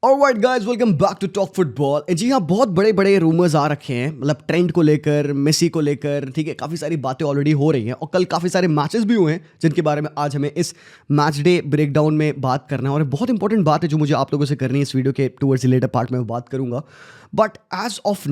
Alright guys, welcome back to talk football. जी हाँ, बहुत बड़े बड़े रूमर्स आ रखे हैं, मतलब ट्रेंट को लेकर, मेसी को लेकर, ठीक है। काफ़ी सारी बातें ऑलरेडी हो रही हैं और कल काफ़ी सारे मैचेस भी हुए हैं जिनके बारे में आज हमें इस मैच डे ब्रेकडाउन में बात करना है। और बहुत इंपॉर्टेंट बात है जो मुझे आप लोगों से करनी है इस वीडियो के टुवर्ड्स द लेटर पार्ट में बात करूंगा। But as of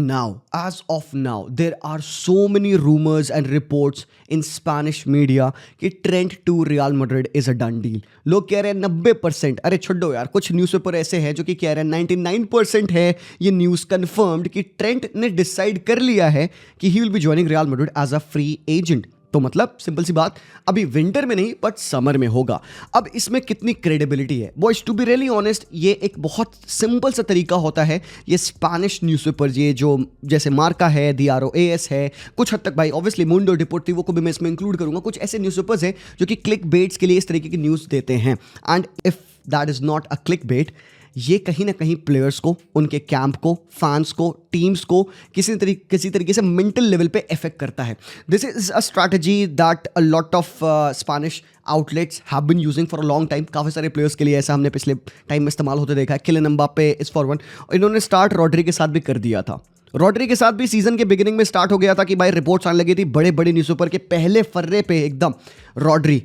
now there are so many rumours and reports in Spanish media कि Trent to Real Madrid is a done deal. लोग कह रहे हैं 90%, अरे छोड़ो यार, कुछ न्यूज़पेपर ऐसे हैं जो कि कह रहे हैं 99% है ये न्यूज़ कंफर्म्ड कि ट्रेंट ने डिसाइड कर लिया है कि he will be joining Real Madrid as a free agent. तो मतलब सिंपल सी बात, अभी विंटर में नहीं बट समर में होगा। अब इसमें कितनी क्रेडिबिलिटी है boys, to be really honest, ये एक बहुत सिंपल सा तरीका होता है। ये स्पेनिश न्यूज़पेपर, ये जो जैसे मार्का है, DROAS है, कुछ हद तक भाई ऑब्वियसली मुंडो डिपोर्टिवो को भी मैं इसमें इंक्लूड करूंगा। कुछ ऐसे न्यूज़पेपर्स हैं जो कि क्लिक बेट्स के लिए इस तरीके की न्यूज़ देते हैं। And if that is not a click bait, ये कहीं ना कहीं प्लेयर्स को, उनके कैंप को, फैंस को, टीम्स को किसी तरीके से मेंटल लेवल पे इफेक्ट करता है। This is a strategy that a lot of Spanish outlets have been using for a long time. काफ़ी सारे प्लेयर्स के लिए ऐसा हमने पिछले टाइम में इस्तेमाल होते देखा है। Kylian Mbappe is for one. इन्होंने स्टार्ट रॉड्री के साथ भी कर दिया था। रॉड्री के साथ भी सीजन के बिगिनिंग में स्टार्ट हो गया था कि भाई रिपोर्ट्स आने लगी थी बड़े बड़े न्यूज़पेपर के पहले फर्रे पे एकदम, रॉड्री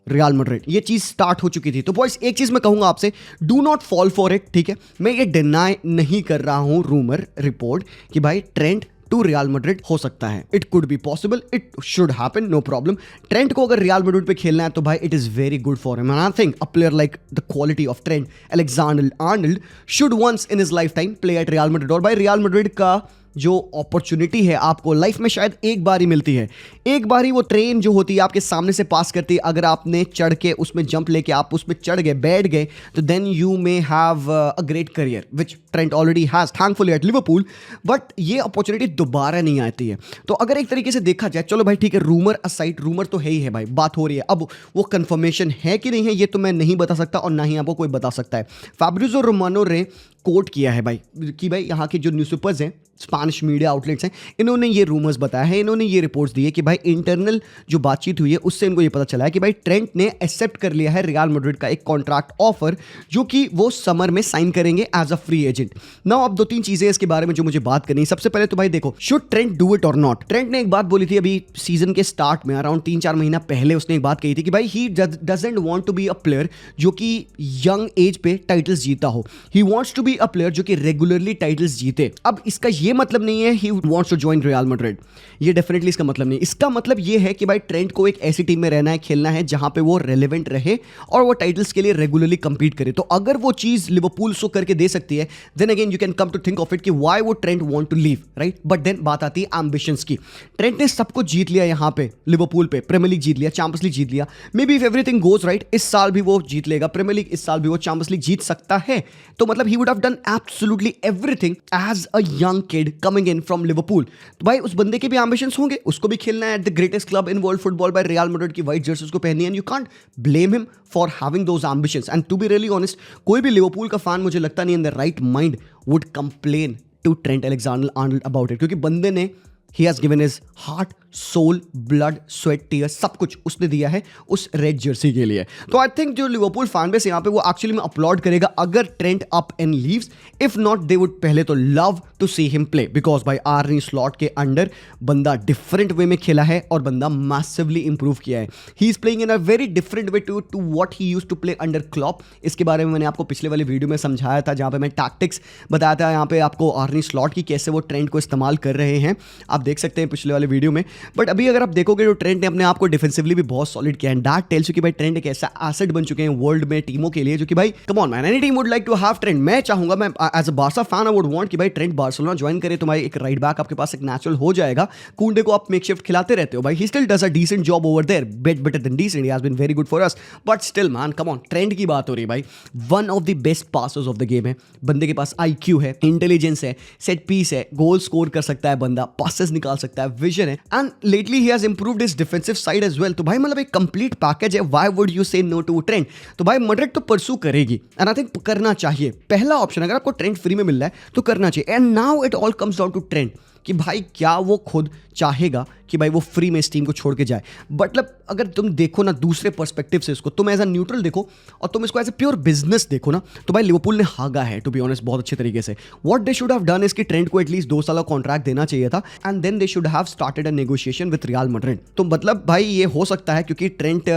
रियल मैड्रिड, ये चीज़ स्टार्ट हो चुकी थी। तो बॉयज एक चीज़ मैं कहूँगा आपसे, do not fall for it, ठीक है। मैं ये डिनाई नहीं कर रहा हूँ रूमर रिपोर्ट कि भाई ट्रेंट टू रियल मैड्रिड हो सकता है। It could be possible, it should happen, no problem. Trent को अगर रियल मैड्रिड पे खेलना है तो भाई it is very good for him. And I think a player like the quality of Trent Alexander Arnold should once in his life time play at Real Madrid. और भाई real Madrid का जो opportunity है आपको life में शायद एक बार ही मिलती है। एक बार ही वो ट्रेन जो होती है आपके सामने से पास करती है, अगर आपने चढ़ के उसमें जंप लेके आप उसमें चढ़ गए, बैठ गए, तो then you may have a great career which Trent already has thankfully at Liverpool. But ये अपॉर्चुनिटी दोबारा नहीं आती है। तो अगर एक तरीके से देखा जाए, चलो भाई ठीक है, रूमर असाइड, रूमर तो है ही है भाई, बात हो रही है। अब वो कंफर्मेशन है कि नहीं है ये तो मैं नहीं बता सकता और ना ही आपको कोई बता सकता है। फैब्रिज़ो रोमानो ने कोट किया है भाई कि भाई यहाँ के जो न्यूज़पेपर्स हैं, स्पेनिश मीडिया आउटलेट्स हैं, इन्होंने ये रूमर्स बताया है, इन्होंने ये रिपोर्ट्स दी है कि भाई इंटरनल जो बातचीत हुई है उससे इनको ये पता चला है कि भाई ट्रेंट ने एक्सेप्ट कर लिया है रियल मैड्रिड का एक कॉन्ट्रैक्ट ऑफर जो कि वो समर में साइन करेंगे as a free agent. Now अब दो तीन चीजें इसके बारे में जो मुझे बात करनी है। सबसे पहले तो भाई देखो, शुड ट्रेंट डू इट और नॉट। ट्रेंट ने एक बात बोली थी अभी सीजन के स्टार्ट में, अराउंड 3-4 महीना पहले उसने एक बात कही थी कि भाई he doesn't want to be a player जो कि यंग एज पे टाइटल्स जीता हो। He wants to be a player जो कि रेगुलरली टाइटल्स जीते। अब इसका ये मतलब नहीं है he wants to join real Madrid, ये डेफिनेटली इसका मतलब नहीं। इसका मतलब ये है कि भाई ट्रेंट को एक ऐसी टीम में रहना है, खेलना है जहां पे वो रेलेवेंट रहे और वो टाइटल्स के लिए रेगुलरली कंपीट करे। तो अगर वो चीज लिवरपूल सो करके दे सकती है, then again you can come to think of it कि व्हाई वो Trent want to leave, right. But then बात आती है एम्बिशंस की। ट्रेंट ने सब कुछ जीत लिया यहां पे लिवरपूल पे, प्रीमियर लीग जीत लिया, चैंपियंस लीग जीत लिया। May be if everything goes right, इस साल भी वो जीत लेगा प्रीमियर लीग, इस साल भी वो चैंपियंस लीग जीत सकता है। तो मतलब he would have done absolutely everything as a young kid coming in from Liverpool. तो भाई उस बंदे के भी एम्बिशंस होंगे, उसको भी खेलना है at the greatest club in world football by Real Madrid की व्हाइट जर्सी उसको पहननी है। And you can't blame him for having those ambitions. And to be really honest, कोई भी लिवरपूल का फैन मुझे लगता नहीं in the right mind would complain to Trent Alexander Arnold about it, क्योंकि बंदे ने he has given his heart, soul, blood, sweat, tears, सब कुछ उसने दिया है उस रेड जर्सी के लिए। तो आई थिंक जो लिवरपूल फैन बेस यहाँ पे वो एक्चुअली में अपलॉड करेगा अगर Trent up and leaves. If not, they would पहले तो love to see him play, because भाई आर्नी स्लॉट के अंडर बंदा डिफरेंट वे में खेला है और बंदा मैसिवली इंप्रूव किया है। He is playing in a very different way to what he used to play under Klopp. इसके बारे में मैंने आपको पिछले वाले वीडियो में समझाया था, जहाँ पे मैं टैक्टिक्स बताया था यहाँ पे आपको आर्नी स्लॉट की, कैसे वो ट्रेंट को इस्तेमाल कर रहे हैं, आप देख सकते हैं पिछले वाले वीडियो में। बट अभी अगर आप देखोगे तो ट्रेंट ने अपने आप को डिफेंसिवली भी बहुत सॉलिड किया है। दैट टेल्स यू कि भाई ट्रेंट एक ऐसा एसेट बन चुके हैं वर्ल्ड में टीमों के लिए, जो कि भाई come on man, any team would like to have Trent. मैं चाहूंगा, मैं as a Barca fan I would want कि भाई ट्रेंट बार्सिलोना ज्वाइन करे, तो भाई एक राइट बैक आपके पास एक नेचुरल हो जाएगा। कुंडे को आप मेकशिफ्ट खिलाते रहते हो भाई, he still does a decent job over there, better than decent, he has been very good for us. But still man, come on, Trent की बात हो रही है भाई, one of the best passers of the game है। बंदे के पास IQ है, इंटेलिजेंस है, सेट पीस है, गोल स्कोर कर सकता है बंदा, पासेस निकाल सकता है, विजन है, and lately he has improved his defensive side as well. तो भाई मतलब एक कंप्लीट पैकेज है। Why would you say no to Trent? तो भाई मैड्रिड तो परसू करेगी एंड आई थिंक करना चाहिए। पहला ऑप्शन, अगर आपको ट्रेंट फ्री में मिल रहा है तो करना चाहिए। And now it all comes down to Trent. कि भाई क्या वो खुद चाहेगा कि भाई वो फ्री में इस टीम को छोड़ के जाए। मतलब अगर तुम देखो ना दूसरे पर्सपेक्टिव से इसको, तुम एज अ न्यूट्रल देखो और तुम इसको एज अ प्योर बिजनेस देखो ना, तो भाई लिवरपूल ने हागा है टू बी ऑनेस्ट बहुत अच्छे तरीके से। What they should have done is कि ट्रेंट को एटलीस्ट 2 साल का कॉन्ट्रैक्ट देना चाहिए था and then they should have started a negotiation with Real Madrid. तो मतलब भाई ये हो सकता है क्योंकि ट्रेंट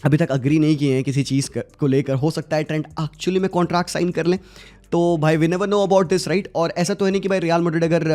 अभी तक अग्री नहीं किए हैं किसी चीज़ को लेकर, हो सकता है ट्रेंट एक्चुअली में कॉन्ट्रैक्ट साइन कर लें। तो भाई we never know about this right. और ऐसा तो है नहीं कि भाई रियल मैड्रिड अगर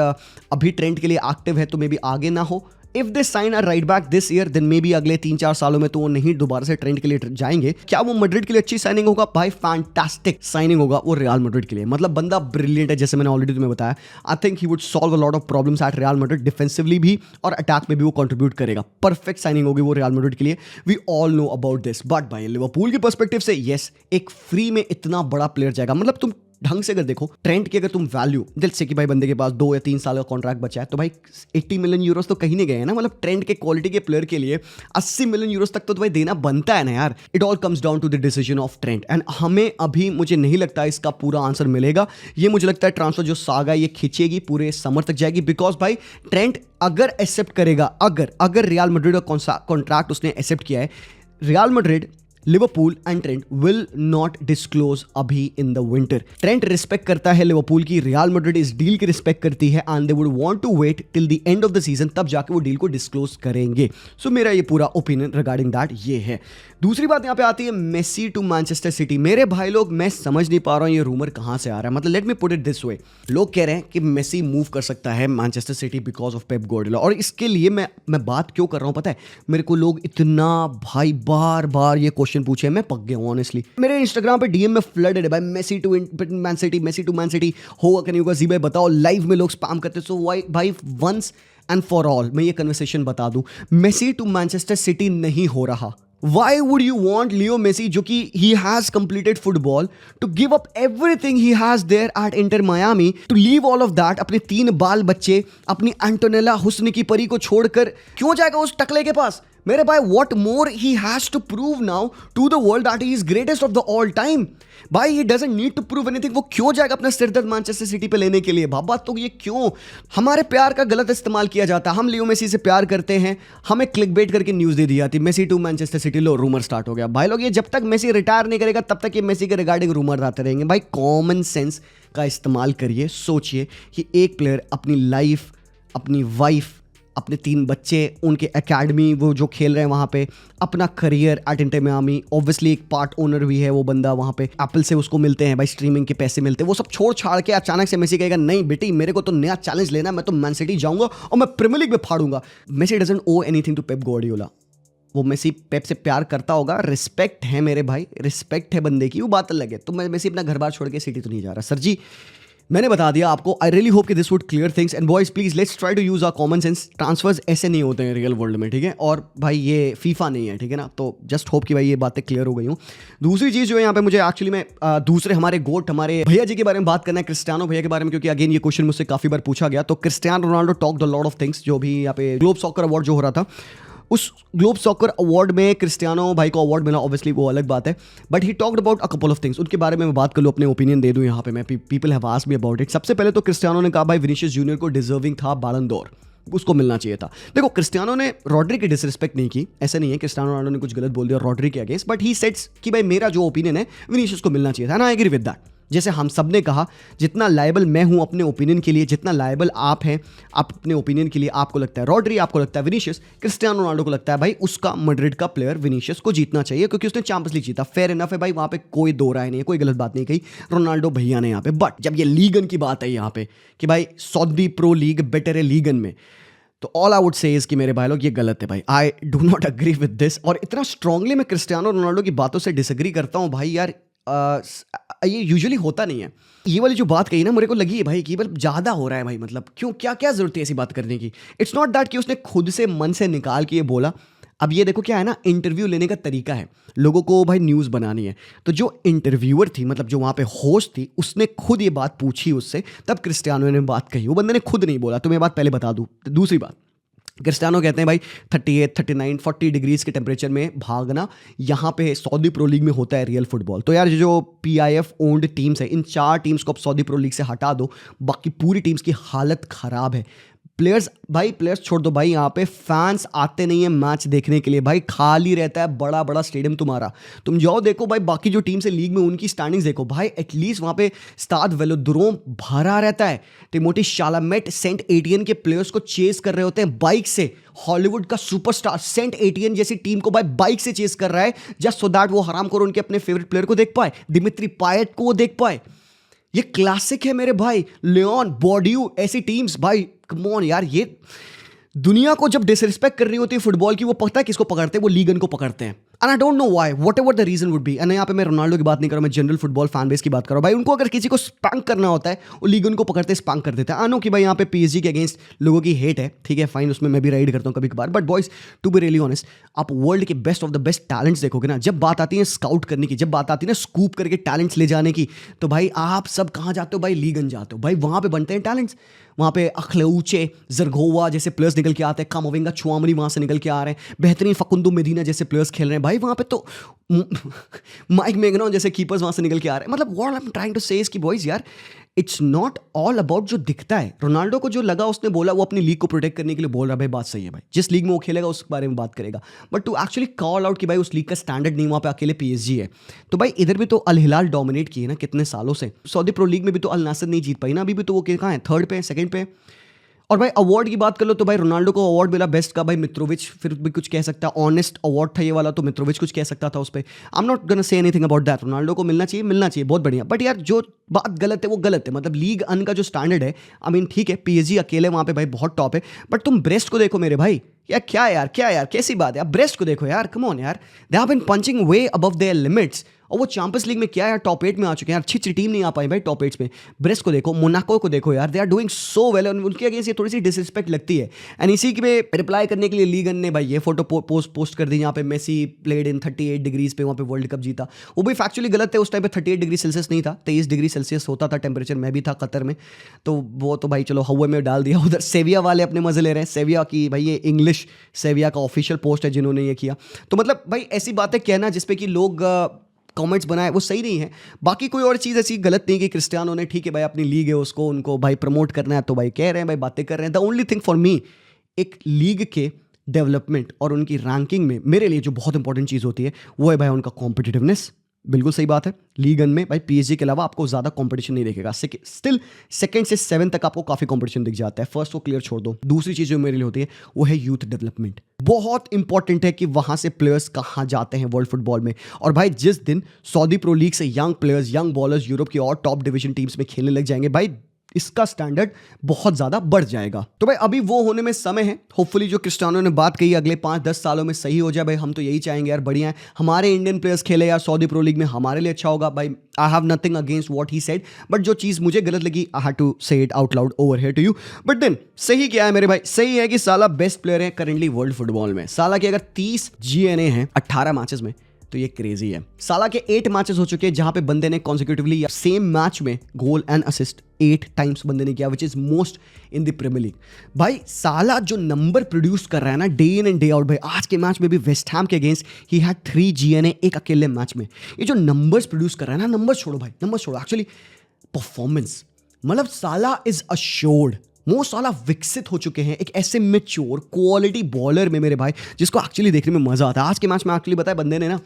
अभी ट्रेंट के लिए एक्टिव है तो मे बी आगे ना हो। If they sign a right back this year then maybe अगले 3-4 सालों में तो वो नहीं दोबारा से ट्रेंट के लिए जाएंगे। क्या वो मैड्रिड के लिए अच्छी साइनिंग होगा? भाई फैंटास्टिक साइनिंग होगा वो रियल मैड्रिड के लिए। मतलब बंदा ब्रिलियंट है, जैसे मैंने ऑलरेडी तुम्हें बताया। I think he would solve a lot of problems eight Real Madrid, defensively भी और अटैक में भी वो कंट्रीब्यूट करेगा। परफेक्ट साइनिंग होगी वो रियल मैड्रिड के लिए, we all know about this. But भाई लिवरपूल के पर्सपेक्टिव से यस, एक फ्री में इतना बड़ा प्लेयर जाएगा। मतलब तुम ढंग से अगर देखो ट्रेंट की, अगर तुम वैल्यू दिल से कि भाई बंदे के पास 2 या 3 साल का कॉन्ट्रैक्ट बचा है तो भाई 80 मिलियन यूरोस तो कहीं नहीं गए हैं ना। मतलब ट्रेंट के क्वालिटी के प्लेयर के लिए 80 मिलियन यूरोस तक तो भाई देना बनता है ना यार। It all comes down to the decision of Trent and हमें अभी मुझे नहीं लगता इसका पूरा आंसर मिलेगा। ये मुझे लगता है ट्रांसफर जो सागा ये खींचेगी पूरे समर तक जाएगी, बिकॉज भाई ट्रेंट अगर एक्सेप्ट करेगा, अगर रियल मैड्रिड का कॉन्ट्रैक्ट उसने एक्सेप्ट किया है, Real Madrid, Liverpool and Trent will not disclose अभी in the winter. Trent respect करता है लिवरपूल की, रियल मैड्रिड इस डील की रिस्पेक्ट करती है and they would want to wait till the end of the season, तब जाके वो डील को डिस्क्लोज करेंगे। सो मेरा ये पूरा ओपिनियन रिगार्डिंग दैट ये है। दूसरी बात यहाँ पे आती है मेसी टू मैनचेस्टर सिटी। मेरे भाई लोग मैं समझ नहीं पा रहा हूँ ये रूमर कहाँ से आ रहा है। मतलब let me put it this way, लोग कह रहे हैं कि मेसी मूव कर सकता है Manchester city because of Pep Guardiola. और इसके लिए मैं बात क्यों कर रहा हूँ पता है? मेरे को लोग इतना भाई बार बार ये क्वेश्चन पूछे, मैं पक गया हूं ऑनेस्टली। मेरे इंस्टाग्राम पे डीएम में फ्लडेड है भाई, Messi to Man City, Messi to Man City होगा कि नहीं होगा, जी भाई बताओ। लाइव में लोग स्पैम करते। सो भाई वंस एंड फॉर ऑल मैं ये कन्वर्सेशन बता दूं, मेसी टू मैनचेस्टर सिटी नहीं हो रहा। Why would you want Leo Messi, जो कि he has completed football, to give up everything he has there at Inter Miami, to leave all of that, अपने 3 बाल बच्चे, अपनी एंटोनेला हुस्न की परी को छोड़कर क्यों जाएगा उस टकले के पास? मेरे भाई what more he has to prove now to the world that he is greatest of the all time? भाई he doesn't need to prove anything। वो क्यों जाएगा अपना सिरदर्द मैनचेस्टर सिटी पे लेने के लिए? बाबा तो ये क्यों? हमारे प्यार का गलत इस्तेमाल किया जाता है। हम लियो मेसी से प्यार करते हैं, हमें क्लिकबेट करके न्यूज़ दे दी जाती, मेसी टू मैनचेस्टर सिटी, लो रूमर स्टार्ट हो गया। भाई लोग ये जब तक मेसी रिटायर नहीं करेगा तब तक ये मेसी के रिगार्डिंग रूमर आते रहेंगे। भाई कॉमन सेंस का इस्तेमाल करिए, सोचिए कि एक प्लेयर अपनी लाइफ, अपनी वाइफ, अपने 3 बच्चे, उनके एकेडमी, वो जो खेल रहे हैं वहाँ पे, अपना career at inter Miami, obviously एक पार्ट ओनर भी है वो बंदा वहाँ पे, एप्पल से उसको मिलते हैं भाई, स्ट्रीमिंग के पैसे मिलते हैं, वो सब छोड़ छाड़ के अचानक से मेसी कहेगा नहीं बेटी मेरे को तो नया चैलेंज लेना है, मैं तो मैन सिटी जाऊँगा और मैं प्रीमियर लीग में फाड़ूंगा। Messi doesn't owe anything to Pep Guardiola. वो मेसी पेप से प्यार करता होगा, रिस्पेक्ट है मेरे भाई, रिस्पेक्ट है बंदे की, वो बात अलग है। तो मैं मेसी अपना घर बार छोड़ के सिटी तो नहीं जा रहा सर जी। मैंने बता दिया आपको। आई रियली होप कि this would clear things and boys please let's try to use our common sense. Transfers ऐसे नहीं होते हैं रियल वर्ल्ड में, ठीक है? और भाई ये फीफा नहीं है, ठीक है ना? तो जस्ट होप कि भाई ये बातें क्लियर हो गई हूँ। दूसरी चीज़ जो है यहाँ पे मुझे एक्चुअली में दूसरे हमारे गोट, हमारे भैया जी के बारे में बात करना है, क्रिस्टियानो भैया के बारे में, क्योंकि अगेन ये क्वेश्चन मुझसे काफ़ी बार पूछा गया। तो Cristiano Ronaldo talked a lot of things. जो भी यहाँ पे ग्लोब सॉकर अवार्ड जो हो रहा था, उस ग्लोब सॉकर अवार्ड में क्रिस्टियानो भाई को अवार्ड मिला, ऑब्वियसली वो अलग बात है, but he talked about a couple of things. उनके बारे में मैं बात कर लूँ, अपने ओपिनियन दे दूँ यहाँ पे मैं, people have asked me about it. सबसे पहले तो क्रिस्टियानो ने कहा भाई विनीशियस जूनियर को डिजर्विंग था बैलन d'Or, उसको मिलना चाहिए था। देखो क्रिस्टियानो ने रॉड्री की डिसरिस्पेक्ट नहीं की, ऐसा नहीं है क्रिस्टियानो रोनाल्डो ने कुछ गलत बोल दिया रॉड्री के अगेंस्ट, बट ही सेड्स कि भाई मेरा जो ओपिनियन है विनीशियस को मिलना चाहिए था, and I agree with that. जैसे हम सब ने कहा, जितना लायबल मैं हूं अपने ओपिनियन के लिए, जितना लायबल आप हैं आप अपने ओपिनियन के लिए, आपको लगता है रॉड्री, आपको लगता है विनीशियस, क्रिस्टियानो रोनाल्डो को लगता है भाई उसका मैड्रिड का प्लेयर विनीशियस को जीतना चाहिए क्योंकि उसने चैंपियंस लीग जीता। फेयर इनफ है भाई, वहां पे कोई दो राय नहीं है, कोई गलत बात नहीं कही रोनाल्डो भैया ने यहाँ पे। बट जब ये लीगन की बात है यहाँ पे कि भाई सऊदी प्रो लीग बेटर है लीगन में, तो all I would say is कि मेरे भाई लोग ये गलत है भाई। I do not agree with this. और इतना स्ट्रांगली मैं क्रिस्टियानो रोनाल्डो की बातों से डिसएग्री करता हूँ भाई यार, ये यूजुअली होता नहीं है। ये वाली जो बात कही ना मेरे को लगी है भाई कि मतलब ज़्यादा हो रहा है भाई, मतलब क्यों, क्या क्या ज़रूरत है ऐसी बात करने की? इट्स नॉट दैट कि उसने खुद से मन से निकाल के ये बोला। अब ये देखो क्या है ना, इंटरव्यू लेने का तरीका है, लोगों को भाई न्यूज़ बनानी है, तो जो इंटरव्यूअर थी, मतलब जो वहाँ पे होस्ट थी, उसने खुद ये बात पूछी उससे, तब क्रिस्टियानो ने बात कही, वो बंदे ने खुद नहीं बोला। तो मैं बात पहले बता दूँ। दूसरी बात, क्रिस्टियानो कहते हैं भाई 38, 39, 40 डिग्रीज के टेम्परेचर में भागना यहाँ पे सऊदी प्रो लीग में होता है रियल फुटबॉल। तो यार जो पीआईएफ ओन्ड टीम्स है, इन 4 टीम्स को अब सऊदी प्रो लीग से हटा दो, बाकी पूरी टीम्स की हालत ख़राब है। प्लेयर्स छोड़ दो भाई, यहाँ पे फैंस आते नहीं है मैच देखने के लिए भाई, खाली रहता है बड़ा बड़ा स्टेडियम तुम्हारा। तुम जाओ देखो भाई बाकी जो टीम्स है लीग में, उनकी स्टैंडिंग्स देखो भाई, एटलीस्ट वहाँ पे स्टाद वेलोड्रोम भरा रहता है। टिमोथी शालामेट सेंट एटियन के प्लेयर्स को चेस कर रहे होते हैं बाइक से। हॉलीवुड का सुपरस्टार सेंट एटियन जैसी टीम को भाई बाइक से चेस कर रहा है, जस्ट सो दैट वो हरामखोर उनके अपने फेवरेट प्लेयर को देख पाए, दिमित्री पायट को वो देख पाए। ये क्लासिक है मेरे भाई, लियोन, बॉर्डियू, ऐसी टीम्स भाई, कम ऑन यार। ये दुनिया को जब डिसरिस्पेक्ट कर रही होती है फुटबॉल की, वो पता है किसको पकड़ते हैं, वो लीगन को पकड़ते हैं। And I don't know why, whatever the reason would be. And यहाँ पे मैं रोनाल्डो की बात नहीं कर रहा, मैं जनरल फुटबॉल फैन बेस की बात कर रहा हूँ भाई। उनको अगर किसी को स्पैंक करना होता है, वो लीगन को पकड़ते स्पैंक कर देते हैं। आई नो कि भाई यहाँ पे पीएसजी के अगेंस्ट लोगों की हेट है, ठीक है फाइन, उसमें मैं भी राइड करता हूँ कभी कभार। But boys, to be really honest, आप वर्ल्ड के best of the best talents देखोगे ना, जब बात आती है स्काउट करने की, जब बात आती है ना स्कूप करके टैलेंट्स ले जाने की, तो भाई आप सब कहाँ जाते हो भाई, लीगन जाते हो भाई। वहाँ पे बनते हैं टैलेंट्स, वहाँ पे अखलऊचे, जरगोवा जैसे प्लेयर्स निकल के आते हैं, कामोविंगा, चुआमनी वहाँ से निकल के आ रहे हैं, बेहतरीन फकुंदू मेदीना जैसे प्लेयर्स खेल रहे हैं भाई वहाँ पे। तो माइक मैगनो जैसे कीपर्स वहाँ से निकल के आ रहे हैं। मतलब what I am trying to say is कि बॉयज यार, इट्स नॉट ऑल अबाउट जो दिखता है। रोनाल्डो को जो लगा उसने बोला, वो अपनी लीग को प्रोटेक्ट करने के लिए बोल रहा है भाई, बात सही है भाई, जिस लीग में वो खेलेगा उस बारे में बात करेगा। But to actually call out कि भाई उस लीग का स्टैंडर्ड नहीं, वहाँ पे अकेले पीएसजी है। तो भाई इधर भी तो अल हिलाल डोमिनेट किए ना कितने सालों से। सऊदी प्रो लीग में भी तो अल नासर नहीं जीत पाई ना, अभी भी तो वो कहाँ है, 3rd पे, 2nd पे। और भाई अवार्ड की बात कर लो तो भाई रोनाल्डो को अवार्ड मिला बेस्ट का, भाई मित्रोविच फिर भी कुछ कह सकता है, ऑनेस्ट अवार्ड था ये वाला, तो मित्रोविच कुछ कह सकता था उस पर। आई am not gonna say anything about that, Ronaldo को मिलना चाहिए, बहुत बढ़िया। बट यार जो बात गलत है वो गलत है। मतलब लीग अन का जो स्टैंडर्ड है, आई मीन ठीक है पीएसजी अकेले वहाँ पे भाई बहुत टॉप है, बट तुम ब्रेस्ट को देखो मेरे भाई, यार क्या यार कैसी बात है, आप ब्रेस्ट को देखो यार, कम ऑन यार, they have been punching way above their limits. और वो चैंपियंस लीग में क्या यार टॉप 8 में आ चुके हैं यार, अच्छी टीम नहीं आ पाई भाई टॉप 8 में। ब्रेस्ट को देखो, मोनाको को देखो यार, they are doing so well. उनके अगेंस्ट ये थोड़ी सी डिसरिस्पेक्ट लगती है। एंड इसी के रिप्लाई करने के लिए लीगन ने भाई ये फोटो पोस्ट कर दी, यहाँ पे मेसी प्लेड इन 38 डिग्रीज पे वहाँ पे वर्ल्ड कप जीता। वो भी फैक्चुअली गलत है, उस टाइम पे 38 डिग्री सेल्सियस नहीं था, 23 डिग्री सेल्सियस होता था टेम्परेचर। मैं भी था कतर में, तो वो तो भाई चलो हवा में डाल दिया। उधर सेविया वाले अपने मजे ले रहे हैं, सेविया की भाई ये इंग्लिश सेविया का ऑफिशियल पोस्ट है जिन्होंने ये किया। तो मतलब भाई ऐसी बातें कहना जिसपे कि लोग कमेंट्स बनाए वो सही नहीं है। बाकी कोई और चीज़ ऐसी गलत नहीं कि क्रिस्टियानो ने, ठीक है भाई अपनी लीग है उसको उनको भाई प्रमोट करना है, तो भाई कह रहे हैं भाई बातें कर रहे हैं। The only thing for me, एक लीग के डेवलपमेंट और उनकी रैंकिंग में मेरे लिए जो बहुत इंपॉर्टेंट चीज़ होती है वो है भाई उनका कॉम्पिटिटिवनेस। बिल्कुल सही बात है, लीगन में भाई पीएसजी के अलावा आपको ज़्यादा कंपटीशन नहीं दिखेगा। स्टिल 2nd से 7th तक आपको काफ़ी कंपटीशन दिख जाता है, फर्स्ट को क्लियर छोड़ दो। दूसरी चीज़ जो मेरे लिए होती है वो है यूथ डेवलपमेंट। बहुत इंपॉर्टेंट है कि वहाँ से प्लेयर्स कहाँ जाते हैं वर्ल्ड फुटबॉल में। और भाई जिस दिन सऊदी प्रो लीग से young players, young bowlers Europe की और टॉप डिवीजन टीम्स में खेलने लग जाएंगे, भाई इसका स्टैंडर्ड बहुत ज़्यादा बढ़ जाएगा। तो भाई अभी वो होने में समय है। होपफुली जो क्रिस्टियानो ने बात कही अगले 5-10 सालों में सही हो जाए भाई, हम तो यही चाहेंगे यार, बढ़िया है हमारे इंडियन प्लेयर्स खेले यार सऊदी प्रो लीग में, हमारे लिए अच्छा होगा भाई। I have nothing against what he said, but जो चीज़ मुझे गलत लगी I had to say it out loud over here to you. But then सही क्या है मेरे भाई, सही है कि साला बेस्ट प्लेयर है करंटली वर्ल्ड फुटबॉल में। साला के अगर 30 जीएनए हैं 18 मैचेस में, तो ये क्रेजी है। साला के 8 मैचेस हो चुके हैं जहां पे बंदे ने कॉन्सिक्यूटिवली या सेम मैच में गोल एंड असिस्ट 8 टाइम्स बंदे ने किया, which is most in the premiere League. भाई साला जो नंबर प्रोड्यूस कर रहा है ना day in and day out, भाई आज के मैच में भी वेस्ट हैम के अगेंस्ट ही हैड 3 जीएनए एक अकेले मैच में। ये जो नंबर्स प्रोड्यूस कर रहा है ना, नंबर छोड़ो भाई, नंबर छोड़ो, एक्चुअली परफॉर्मेंस, मतलब साला इज अश्योर्ड। वो साला विकसित हो चुके हैं एक ऐसे मैच्योर क्वालिटी बॉलर में मेरे भाई, जिसको एक्चुअली देखने में मजा आता है। आज के मैच में एक्चुअली बताया बंदे ने ना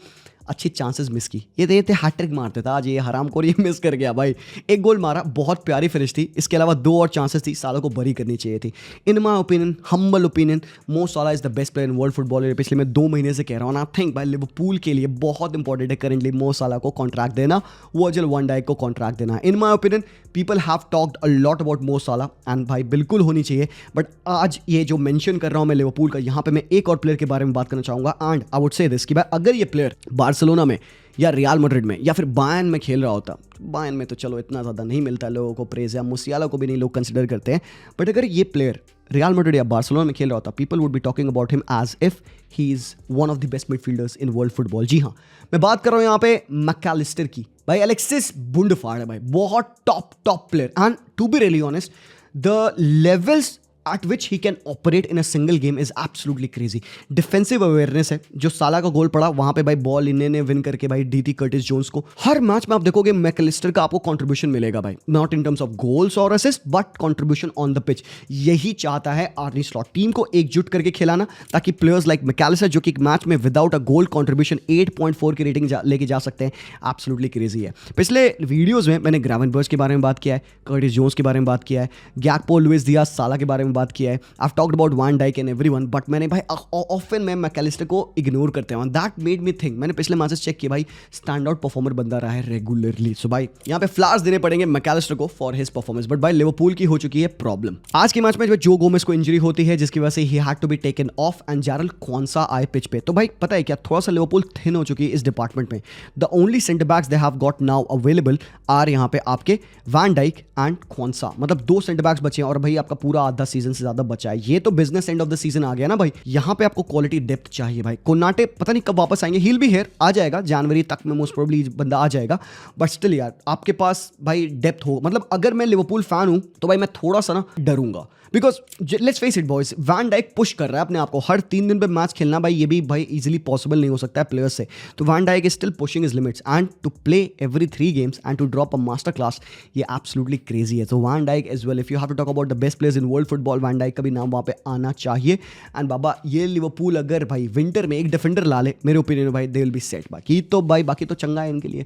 अच्छी चांसेस मिस की, ये थे हैट्रिक मारते था, आज ये हरामखोर ये मिस कर गया भाई। एक गोल मारा, बहुत प्यारी फिनिश थी, इसके अलावा 2 और चांसेस थी, साला को बरी करनी चाहिए थी। In my opinion, humble opinion, मो साला is the best player in world football. पिछले मैं 2 महीने से कह रहा हूँ। आई थिंक भाई लिवरपूल के लिए बहुत इंपॉर्टेंट है करंटली मो साला को कॉन्ट्रैक्ट देना, वर्जिल वन डाइक को कॉन्ट्रैक्ट देना। In my opinion people have talked a lot about मो साला एंड भाई बिल्कुल होनी चाहिए। बट आज ये जो मेंशन कर रहा हूँ मैं लिवरपूल का, यहाँ पे मैं एक और प्लेयर के बारे में बात करना चाहूँगा। And I would say this कि भाई अगर ये प्लेयर बार्सिलोना में या रियल मैड्रिड में या फिर बायर्न में खेल रहा होता, बायर्न में तो चलो इतना ज़्यादा नहीं मिलता है लोगों को प्रेज, या मुसियाला को भी नहीं लोग कंसिडर करते हैं, बट अगर ये प्लेयर रियल मैड्रिड या बार्सिलोना में खेल रहा होता, people would be talking about him as if he is one of the best midfielders in world football. जी हाँ, मैं बात कर रहा हूँ यहाँ पे मैक एलिस्टर की। भाई एलेक्सिस बुंडफाड़ है भाई, बहुत top player. And to be really honest, the levels at which he can operate in a single game is absolutely crazy. Defensive awareness है, जो साला का गोल पड़ा वहां पे भाई बॉल इन्हें ने विन करके भाई दी थी कर्टिस जोन्स को. हर मैच में आप देखोगे मैकलिस्टर का आपको कंट्रीब्यूशन मिलेगा भाई, not in terms of goals और assist but contribution on the pitch. यही चाहता है आर्नी स्लॉट, टीम को एकजुट करके खिलाना ताकि प्लेयर्स लाइक मैक एलिस्टर जो कि एक मैच में विदाउट अ गोल कंट्रीब्यूशन 8.4 की रेटिंग लेके जा सकते हैं. एब्सोल्युटली क्रेजी है. पिछले वीडियोस में मैंने ग्रावेनबर्च के बारे में बात किया है, कर्टिस जोन्स के बारे में बात किया है, गैकपो, लुइस डियाज, साला के बारे में बात किया है. I have talked about Van Dijk and everyone, but मैंने भाई ऑफन मैं मैक एलिस्टर को इग्नोर करते हैं. दैट मेड मी थिंक, मैंने पिछले मैचेस चेक किया भाई, स्टैंड आउट परफॉर्मर बंदा रहा है रेगुलरली. सो भाई यहाँ पे फ्लावर्स देने पड़ेंगे मैक एलिस्टर को फॉर हिज परफॉर्मेंस. बट भाई लिवरपूल की हो चुकी है प्रॉब्लम. आज के मैच में जो गोमेस को इंजरी होती है जिसकी वजह से he had to be taken off and Jarell Quansah आए पिच पे. तो भाई पता है क्या, थोड़ा सा लिवरपूल थिन हो चुकी है इस डिपार्टमेंट में. The only centre backs they have got now available are यहाँ पे आपके वैन डाइक एंड क्वांसा. मतलब 2 सेंटर बैक्स बचे हैं और भाई आपका पूरा आधा सीजन से ज्यादा बचा है. ये तो business end of the season आ गया ना भाई. यहाँ पे आपको क्वालिटी डेप्थ चाहिए भाई. कोनाटे पता नहीं कब वापस आएंगे, हील भी हेयर आ जाएगा जनवरी तक में मोस्ट प्रोबेबली बंदा आ जाएगा. बट स्टिल यार आपके पास भाई डेप्थ हो. मतलब अगर मैं लिवरपूल फैन हूं तो भाई मैं थोड़ा सा ना डरूंगा, because let's face it boys, Van Dijk push कर रहा है अपने आप को. हर 3 दिन पे मैच खेलना भाई ये भी भाई इजीली पॉसिबल नहीं हो सकता है प्लेयर्स से. तो Van Dijk is still pushing his limits and to play every 3 games and to drop a master class, ये एब्सोल्युटली क्रेजी है. तो Van Dijk as well, if you have to talk about the best players in world football, Van Dijk का भी नाम वहाँ पे आना चाहिए. एंड बाबा ये लिवरपूल अगर भाई विंटर में एक डिफेंडर ला ले, मेरे ओपिनियन में भाई दे विल बी सेट. बाकी तो चंगा है इनके लिए.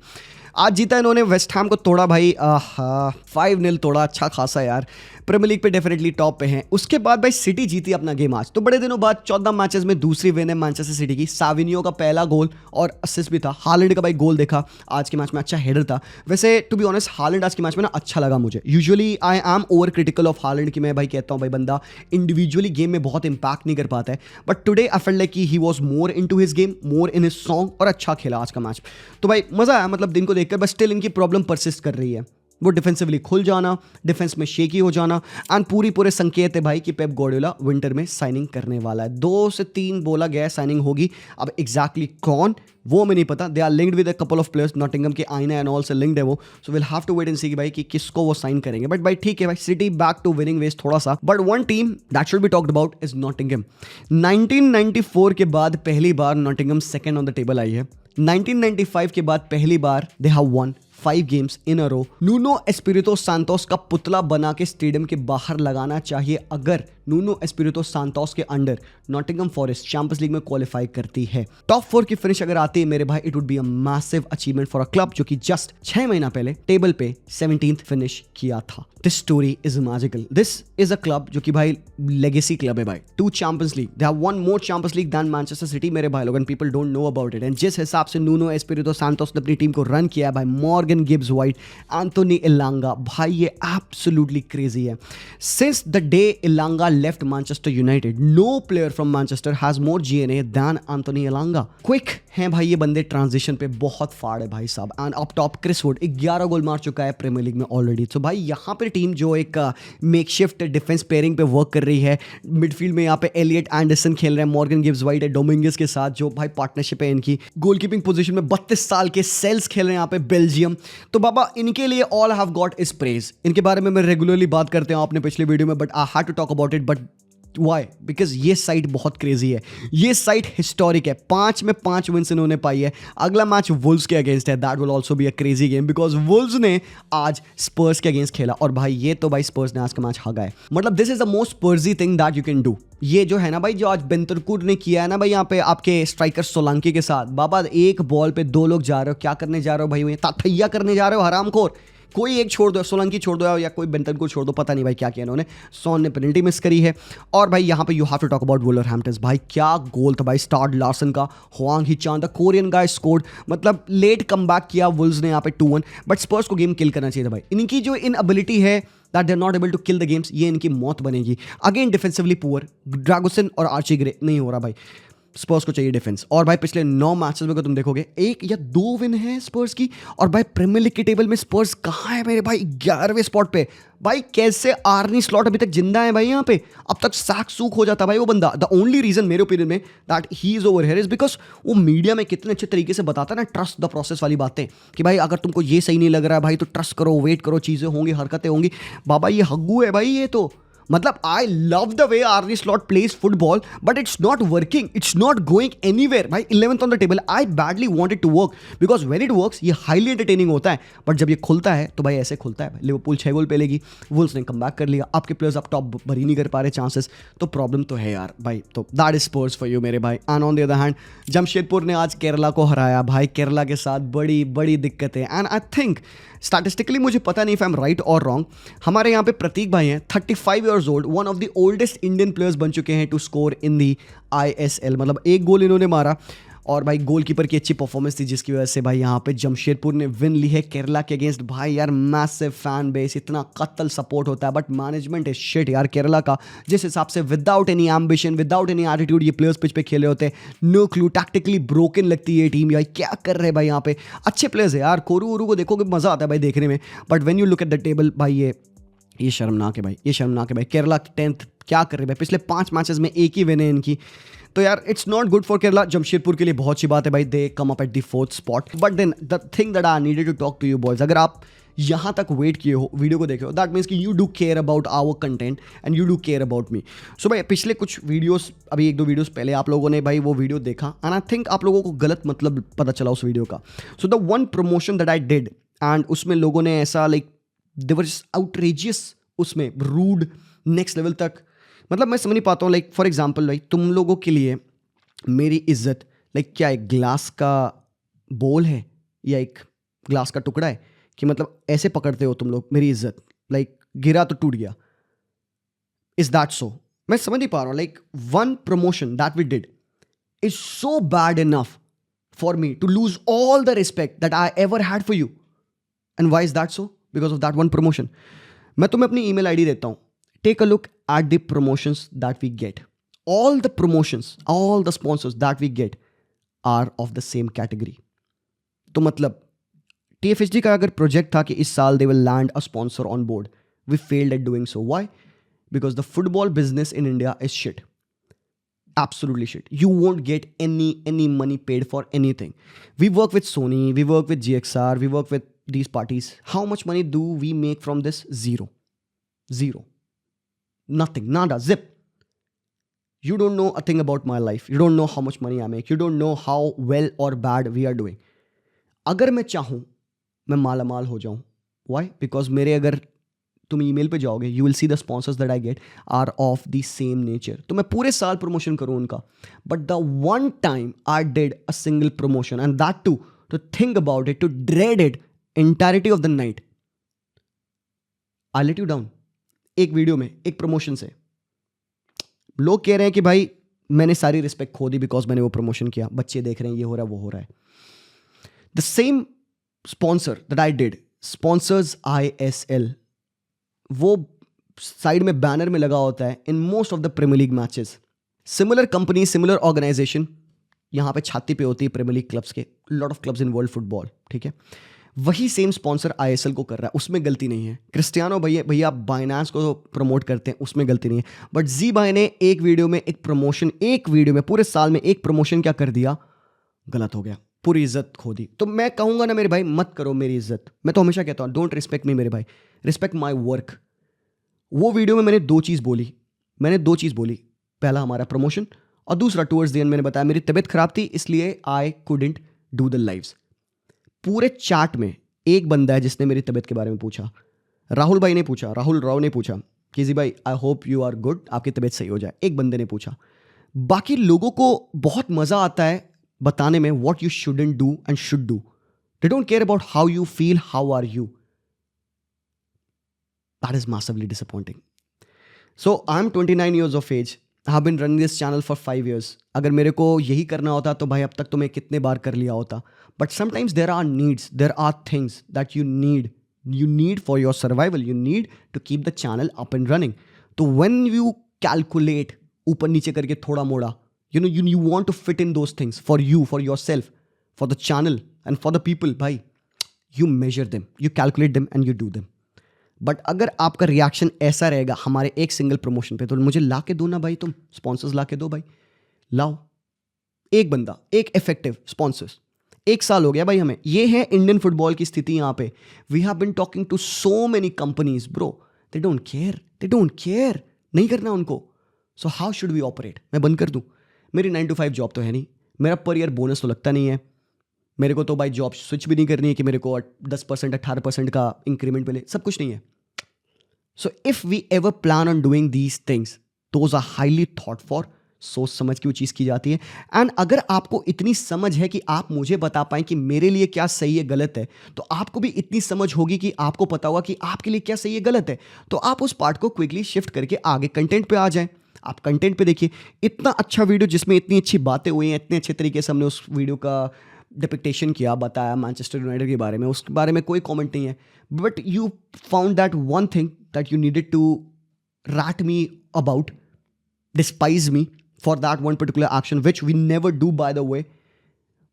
आज जीता इन्होंने, वेस्ट हैम को तोड़ा भाई, 5-0 तोड़ा, अच्छा खासा यार. प्रीमियर लीग पे डेफिनेटली टॉप पे हैं. उसके बाद भाई सिटी जीती अपना गेम आज. तो बड़े दिनों बाद 14 मैचेस में दूसरी विन है मैनचेस्टर सिटी की. साविनियो का पहला गोल और असिस्ट भी था. हालैंड का भाई गोल देखा आज के मैच में, अच्छा हेडर था. वैसे टू बी ऑनेस्ट हालैंड आज के मैच में ना अच्छा लगा मुझे. Usually I am over critical of Holland की, मैं भाई कहता हूँ भाई बंदा इंडिविजुअली गेम में बहुत इंपैक्ट नहीं कर पाता है. But today I felt like he was more into his game, more in his song और अच्छा खेला आज का मैच. तो भाई मजा आया मतलब दिन को देखकर. बट स्टिल इनकी प्रॉब्लम परसिस्ट कर रही है, वो डिफेंसिवली खुल जाना, डिफेंस में शेकी हो जाना. एंड पूरे संकेत है भाई कि पेप गार्डियोला विंटर में साइनिंग करने वाला है. 2 से 3 बोला गया साइनिंग होगी. अब एग्जैक्टली कौन वो हमें नहीं पता. They are linked with a couple of players, Nottingham के आईना एंड ऑल से लिंक्ड है वो. So will have to wait and see कि भाई कि किसको वो साइन करेंगे. बट भाई ठीक है भाई, City back to winning ways थोड़ा सा. But one team that should be talked about is Nottingham. 1994 के बाद पहली बार Nottingham second on the table आई है. 1995 के बाद पहली बार they have won 5 games in a row. Nuno Espirito Santo का पुतला बना के स्टेडियम के बाहर लगाना चाहिए अगर नूनो एस्पिरितो सांतोस के under Nottingham forest champions league में क्वालिफाई करती है. टॉप 4 की फिनिश अगर आती है मेरे भाई, it would be a massive achievement for a club जो कि जस्ट 6 महीना पहले टेबल पे 17th फिनिश किया था. This story is magical. This is a club जो कि भाई लेगेसी क्लब है भाई. 2 Champions League, they have won more Champions League than Manchester City मेरे भाई लोग. And people don't know about it. And जिस हिसाब से नूनो एस्पिरितो सांतोस ने अपनी टीम को रन किया है भाई, Morgan Gibbs White, Anthony Elanga, भाई ये एब्सोल्युटली क्रेजी है. Since the day Elanga left Manchester United, no player from Manchester has more G and A than Anthony Elanga. Quick हैं भाई ये बंदे, ट्रांजिशन पे बहुत फाड़ है भाई साहब. And up top Chris Wood 11 goal मार चुका है प्रीमियर लीग में ऑलरेडी. तो भाई यहाँ पे टीम जो एक मेकशिफ्ट डिफेंस पेयरिंग पे वर्क कर रही है. मिडफील्ड में यहाँ पे एलियट एंडरसन खेल रहे हैं, मॉर्गन गिब्स व्हाइट है डोमिंगस के साथ जो भाई पार्टनरशिप है इनकी. गोलकीपिंग पोजीशन में 32 साल के सेल्स खेल रहे हैं यहाँ पे बेल्जियम. तो बाबा इनके लिए all have got is praise. इनके बारे में मैं रेगुलरली बात करते हैं अपने पिछले वीडियो में, but I had to talk about it. But why? Because ये साइट बहुत क्रेजी है. ये साइट हिस्टोरिक है. 5 में 5 विंस इन्होंने पाई है. अगला मैच वुल्व्स के अगेंस्ट है. That will also be a crazy game because Wolves ने आज स्पर्स के अगेंस्ट खेला और भाई ये तो भाई स्पर्स ने आज का मैच हागा है. मतलब this is the most Spursy thing that you can do. ये जो है ना भाई, जो आज बेंतरकुर ने किया है ना भाई यहाँ पे आपके स्ट्राइकर सोलंकी के साथ, बाबा एक बॉल पे 2 लोग जा रहे हो, क्या करने जा रहे हो भाई? ताथैया करने जा रहे हो हरामखोर. कोई एक छोड़ दो, सोलंकी छोड़ दो या कोई बेंटन को छोड़ दो, पता नहीं भाई क्या किया इन्होंने. सॉन ने पेनल्टी मिस करी है. और भाई यहाँ पे you have to talk about Wolverhampton. भाई क्या गोल था भाई, स्टार्ड लार्सन का. Hwang Hee-chan the Korean guy scored. मतलब लेट कम बैक किया वुल्व्स ने यहाँ पे 2-1. बट स्पर्स को गेम किल करना चाहिए था भाई. इनकी जो इनएबिलिटी है that they are not able to kill the games, ये इनकी मौत बनेगी. अगेन डिफेंसिवली पुअर, ड्रैगोसन और आर्ची ग्रे नहीं हो रहा भाई. स्पर्स को चाहिए डिफेंस. और भाई पिछले 9 मैचेस में तुम देखोगे 1 या 2 विन है स्पर्स की. और भाई प्रीमियर लीग के टेबल में स्पर्स कहाँ है मेरे भाई? 11वें स्पॉट पे. भाई कैसे आर्नी स्लॉट अभी तक जिंदा है भाई यहाँ पे? अब तक साक सूख हो जाता भाई वो बंदा. द ओनली रीजन मेरे ओपिनियन में that he is over here is because वो मीडिया में कितने अच्छे तरीके से बताता है ना ट्रस्ट द प्रोसेस वाली बातें कि भाई अगर तुमको ये सही नहीं लग रहा है भाई तो ट्रस्ट करो, वेट करो, चीज़ें होंगी, हरकतें होंगी. बाबा ये हग्गू है भाई ये तो. मतलब I love the way Arne Slot plays football but it's not working, it's not going anywhere भाई. 11th on the table. I badly want it to work because when it works ये हाईली एंटरटेनिंग होता है, but जब ये खुलता है तो भाई ऐसे खुलता है. लिवरपूल 6 गोल पे लेगी, वुल्स ने कमबैक कर लिया, आपके प्लेयर्स आप टॉप भरी नहीं कर पा रहे चांसेस, तो प्रॉब्लम तो है यार भाई. तो that is Spurs for you मेरे भाई. And on the other hand Jamshedpur ने आज केरला को हराया भाई. केरला के साथ बड़ी बड़ी दिक्कत है. एंड आई थिंक स्टैटिस्टिकली मुझे पता नहीं इफ आई एम राइट और रॉन्ग, हमारे यहाँ पे प्रतीक भाई हैं 35 years old, one of the oldest Indian players बन चुके हैं to score in the ISL. मतलब एक गोल इन्होंने मारा और भाई गोलकीपर की अच्छी परफॉर्मेंस थी जिसकी वजह से भाई यहाँ पे जमशेदपुर ने विन ली है केरला के अगेंस्ट. भाई यार मैसिव फैन बेस, इतना कत्ल सपोर्ट होता है, बट मैनेजमेंट इज शिट यार केरला का. जिस हिसाब से without any ambition, without any attitude ये प्लेयर्स पिच पे खेले होते हैं, नो क्लू, टैक्टिकली ब्रोकन लगती है ये टीम. यार क्या कर रहे हैं भाई यहाँ पे. अच्छे प्लेयर्स है यार, कोरू वोरू को देखोगे मजा आता है भाई देखने में, but when you look at the table भाई ये शर्मनाक है भाई, ये शर्मनाक है भाई. केरला 10th क्या कर रहे हैं भाई, पिछले 5 मैचेस में एक ही विन है इनकी. तो यार it's not good for Kerala. Jamshedpur के लिए बहुत अच्छी बात है भाई, they come up at the 4th spot. But then the thing that I needed to talk to you boys, अगर आप यहाँ तक वेट किए हो, वीडियो को देखे हो, दैट मीन्स कि you do care about our content and you do care about me. So भाई पिछले कुछ वीडियोस, अभी 1-2 वीडियोस पहले आप लोगों ने भाई वो वीडियो देखा एंड आई थिंक आप लोगों को गलत मतलब पता चला उस वीडियो का. So the one promotion that I did and उसमें लोगों ने ऐसा लाइक दे वर आउटरेजियस, उसमें रूड नेक्स्ट लेवल तक. मतलब मैं समझ नहीं पाता हूँ. लाइक फॉर एग्जाम्पल लाइक तुम लोगों के लिए मेरी इज्जत लाइक क्या एक ग्लास का बोल है या एक ग्लास का टुकड़ा है कि मतलब ऐसे पकड़ते हो तुम लोग मेरी इज्जत, लाइक गिरा तो टूट गया. Is that so? मैं समझ नहीं पा रहा हूँ. Like one promotion that we did is so bad enough for me to lose all the respect that I ever had for you. And why is that so? Because of that one promotion. मैं तुम्हें अपनी email ID देता हूँ. Take a look at the promotions that we get. All the promotions, all the sponsors that we get are of the same category. तो मतलब TFHD का अगर project था कि इस साल they will land a sponsor on board, we failed at doing so. Why? Because the football business in India is shit. Absolutely shit. You won't get any money paid for anything. We work with Sony, we work with GXR, we work with these parties. How much money do we make from this? Zero. Nothing. Nada. Zip. You don't know a thing about my life. You don't know how much money I make. You don't know how well or bad we are doing. अगर मैं चाहूँ मैं माला माल हो जाऊँ. Why? Because मेरे अगर तुम email पे जाओगे you will see the sponsors that I get are of the same nature. तो मैं पूरे साल प्रमोशन करूँ उनका. But the one time I did a single promotion and that too to think about it, to dread it entirety of the night. I let you down. एक video में, एक promotion से. लोग कह रहे हैं कि भाई मैंने सारी रिस्पेक्ट खो दी बिकॉज मैंने वो प्रमोशन किया. बच्चे देख रहे हैं ये हो रहा है वो हो रहा है. The same sponsor that I did, sponsors ISL, वो साइड में बैनर में लगा होता है in most of the premiere league matches. Similar company, similar organisation यहाँ पे छाती पे होती है प्रीमियर लीग क्लब्स के. Lot of clubs in world football. ठीक है, वही सेम स्पॉन्सर ISL को कर रहा है, उसमें गलती नहीं है. क्रिस्टियानो भैया बाइनांस को प्रमोट करते हैं, उसमें गलती नहीं है. बट जी भाई ने एक वीडियो में एक प्रमोशन, एक वीडियो में पूरे साल में एक प्रमोशन क्या कर दिया, गलत हो गया, पूरी इज्जत खो दी. तो मैं कहूँगा ना मेरे भाई मत करो मेरी इज्जत. मैं तो हमेशा कहता हूँ डोंट रिस्पेक्ट मी मेरे भाई, रिस्पेक्ट माई वर्क. वो वीडियो में मैंने दो चीज़ बोली. पहला हमारा प्रमोशन और दूसरा टूवर्ड्स द एंड मैंने बताया मेरी तबीयत खराब थी इसलिए I couldn't do the lives. पूरे चैट में एक बंदा है जिसने मेरी तबीयत के बारे में पूछा. राहुल राव ने पूछा कि जी भाई I hope you are good, आपकी तबीयत सही हो जाए. एक बंदे ने पूछा. बाकी लोगों को बहुत मज़ा आता है बताने में what you shouldn't do and should do. They don't care about how you feel, how are you. That is massively disappointing. So I'm 29 years of age. I have been running this channel for 5 years. अगर मेरे को यही करना होता तो भाई अब तक तो मैं कितने बार कर लिया होता. But sometimes there are needs, there are things that you need for your survival. You need to keep the channel up and running. तो when you calculate ऊपर नीचे करके थोड़ा मोड़ा, you want to fit in those things for you, for yourself, for the channel and for the people. भाई you measure them, you calculate them and you do them. But अगर आपका reaction ऐसा रहेगा हमारे एक सिंगल प्रमोशन पे, तो मुझे ला के दो ना भाई, तुम स्पॉन्सर्स ला के दो भाई, लाओ एक बंदा, एक इफेक्टिव स्पॉन्सर्स. 1 साल हो गया भाई हमें. ये है इंडियन फुटबॉल की स्थिति यहाँ पे. We have been talking to so many companies bro, they don't care. नहीं करना उनको. So how should we operate? मैं बंद कर दूं? मेरी 9 to 5 जॉब तो है नहीं, मेरा पर ईयर बोनस तो लगता नहीं है, मेरे को तो भाई जॉब स्विच भी नहीं करनी है कि मेरे को 10% 18% का इंक्रीमेंट मिले, सब कुछ नहीं है. So if we ever plan on doing these things, those are highly thought for, सोच समझ के वो चीज़ की जाती है. एंड अगर आपको इतनी समझ है कि आप मुझे बता पाएं कि मेरे लिए क्या सही है गलत है, तो आपको भी इतनी समझ होगी कि आपको पता होगा कि आपके लिए क्या सही है गलत है. तो आप उस पार्ट को क्विकली शिफ्ट करके आगे कंटेंट पे आ जाएं. आप कंटेंट पे देखिए, इतना अच्छा वीडियो जिसमें इतनी अच्छी बातें हुई हैं, इतने अच्छे तरीके से हमने उस वीडियो का डिपिक्टेशन किया, बताया मैनचेस्टर यूनाइटेड के बारे में, उसके बारे में कोई कमेंट नहीं है. But you found that one thing that you needed to rat me about, despise me for that one particular action which we never do by the way.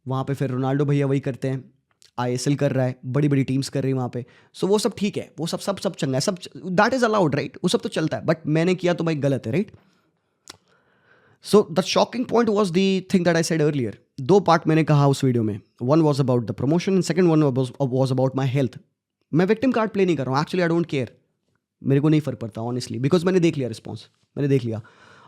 वहाँ पे फिर रोनाल्डो भैया वही करते हैं, ISL कर रहा है, बड़ी बड़ी टीम्स कर रही है वहाँ पे. सो वो सब ठीक है, वो सब चंगा है, सब दैट इज अलाउड, राइट? वो सब तो चलता है. बट मैंने किया तो भाई गलत है, right? So the shocking point was the thing that I said earlier. 2 part मैंने कहा उस वीडियो में. One was about the promotion and second one was about my health. मैं विक्टिम कार्ड प्ले नहीं कर रहा हूँ, एक्चुअली आई डोंट केयर, मेरे को नहीं फर्क पड़ता ऑनेस्टली, बिकॉज मैंने देख लिया रिस्पॉन्स, मैंने देख लिया.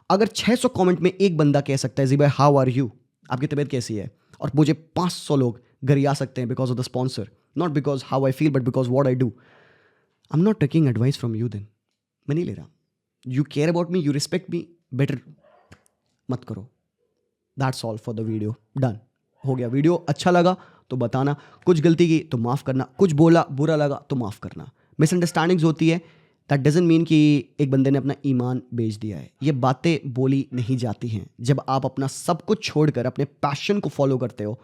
अगर 600 कमेंट में एक बंदा कह सकता है जी भाई हाउ आर यू, आपकी तबीयत कैसी है, और मुझे 500 लोग गरिया सकते हैं because of the sponsor, not because how I feel but because what I do, I am not taking advice from you. Then मैं नहीं ले रहा. You care about me, you respect me, better मत करो. That's all for the video. Done हो गया. Video अच्छा लगा तो बताना, कुछ गलती की तो माफ़ करना, कुछ बोला बुरा लगा तो माफ़ करना. मिसअंडरस्टैंडिंग्स होती है, दैट डजंट मीन कि एक बंदे ने अपना ईमान बेच दिया है. ये बातें बोली नहीं जाती हैं. जब आप अपना सब कुछ छोड़कर अपने पैशन को फॉलो करते हो,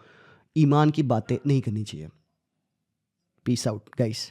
ईमान की बातें नहीं करनी चाहिए. Peace out guys.